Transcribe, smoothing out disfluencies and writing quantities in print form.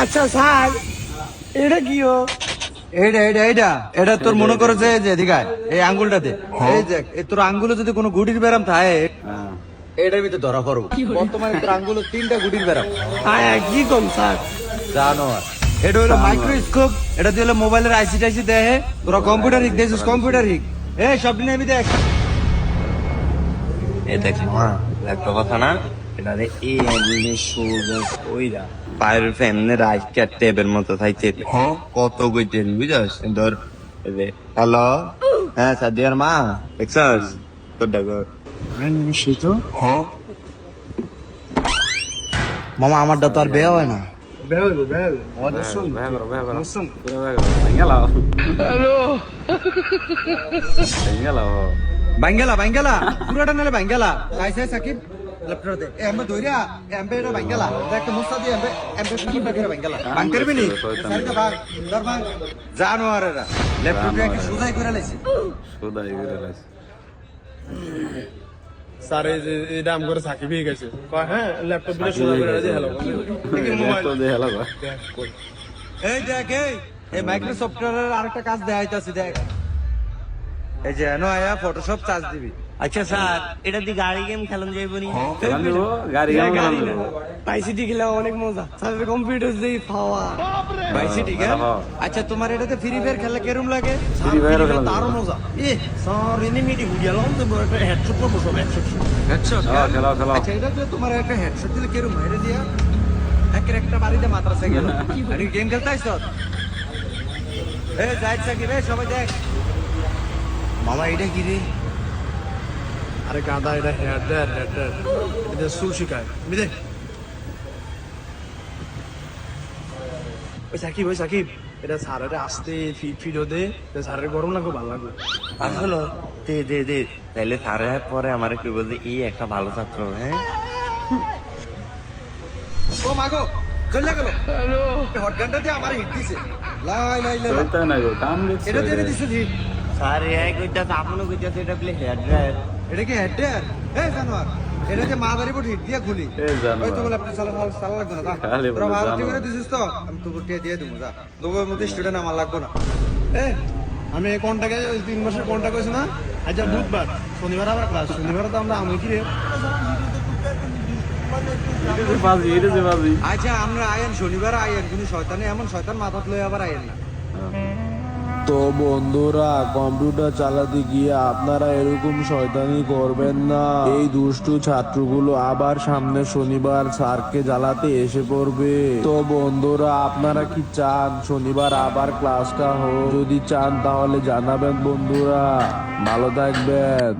আচ্ছা স্যার, এটা কি ও? এটা তোর মনে করে যে এদিকায় এই আঙ্গুলটাতে এই দেখ তোর আঙ্গুলে যদি কোনো গুটির ব্যারাম থাকে এটার ভিতরে ধরা পড়বো। বর্তমানে তোর আঙ্গুলে 3টা গুটির ব্যারাম। কি কম স্যার? জানো আর এটা হলো মাইক্রোস্কোপ, এটা দিয়ে হলো মোবাইলের আইসি টাইসি দেখে তোরা কম্পিউটার হিক দেখছিস, কম্পিউটার হিক সব দিন আমি দেখ এ দেখ একটা কথা না, এটা এই একদিনে সোজা ওইরা পায়ের ফেমনে রাইট টেপের মতো থাকছে। কত কইতেন বুঝাস ধর হ্যালো, হ্যাঁ সাদিয়ার মা দেখছস তোর ডাকো মামা আমারটা তো আর বেয়া হয় না। বাঙ্গালা পুরাটা নালে বাঙ্গালা চাইছে সাকিব ল্যাপটপে এমবে দইরা এমবে এটা বাঙ্গালা একটা মুস্তা দিয়ে এমবে পুরোটা করে বাঙ্গালা বাং করবি নি সারিটা ভাগ দরবাং জানোয়ারেরা ল্যাপটপে কি সুদাই করে লাইছে স্যার এই দাম করে সাকিব হয়ে গেছে হ্যাঁ ল্যাপটপ দিলে সোজা করে দিয়ে হ্যালো এই দেখ এই মাইক্রোসফটের আরেকটা কাজ দেখাইতাছি দেখ এই যে এনো আয়া ফটোশপ চার্জ দিবি। আচ্ছা স্যার, এটা দিয়ে গাড়ি গেম খেলানো যাইব নি? আইসিটি খেলা অনেক মজা স্যারের কম্পিউটার যেই পাওয়া। বাইসিটি আচ্ছা তোমার এটাতে ফ্রি ফায়ার খেলা কেরম লাগে? তারও মজা স্যার এনিমিটি গুডিয়ালাম তো একটা হেডশট করবো সব হেডশট আচ্ছা এটা দিয়ে তোমার একটা হেডশট দিলে কেরম মেরে দিয়া একের একটা বাড়িতে মাদ্রাসা গেল আর গেম খেলতে আইছ যাই সাকিব সবাই দেখ মামা এটা কি রে? আরে গাদা এটা হেয়ার ড্রায়ার এটা চুল শিকায় বুঝলি? ওই সাকিব এটা স্যারের আসতে ফিডো দে স্যারের গরম লাগবে ভালো লাগবে আসলে দে তাইলে স্যারের পরে আমার কি বলতে এই একটা ভালো ছাত্র। হ্যাঁ ও মাগো চলে গেল হটগানটা দিয়ে আমার হিট দিছে লাই এটা দিয়ে দিছে হিট স্যার এই কইতাছে আপনি কইতাছে এটা প্লে হেয়ার ড্রায়ার। এটা কি হেড ড্রায়ার? জানোয়ার এটা যে মাদারি বোর্ড হিট দিয়ে খুলি ওই তো বলে আপনি সালা লাগবে না তোরা মাদারি করে দিছিস তো আমি তো বোর্ড দিয়ে দেবো যা লোকের মধ্যে স্টুডেন্ট আমার লাগবে না। আমি এই কোনটাকে 3 মাসের কোনটা কইছি না আচ্ছা বুধবার শনিবার আবার ক্লাস শনিবার তো আমরা আমি কি রে আচ্ছা আমরা আয়েন শনিবার আয়েন কিন্তু শয়তানে এমন শয়তান মাথাত লয়ে আবার আয়েন না। তো বন্ধুরা কম্পিউটার চালাতে গিয়ে আপনারা এরকম শয়তানি করবেন না। এই দুষ্টু ছাত্রগুলো আবার সামনে শনিবার স্যারকে জ্বালাতে এসে পড়বে। তো বন্ধুরা আপনারা কি চান শনিবার আবার ক্লাসটা হোক? যদি চান তাহলে জানাবেন বন্ধুরা। ভালো থাকবেন।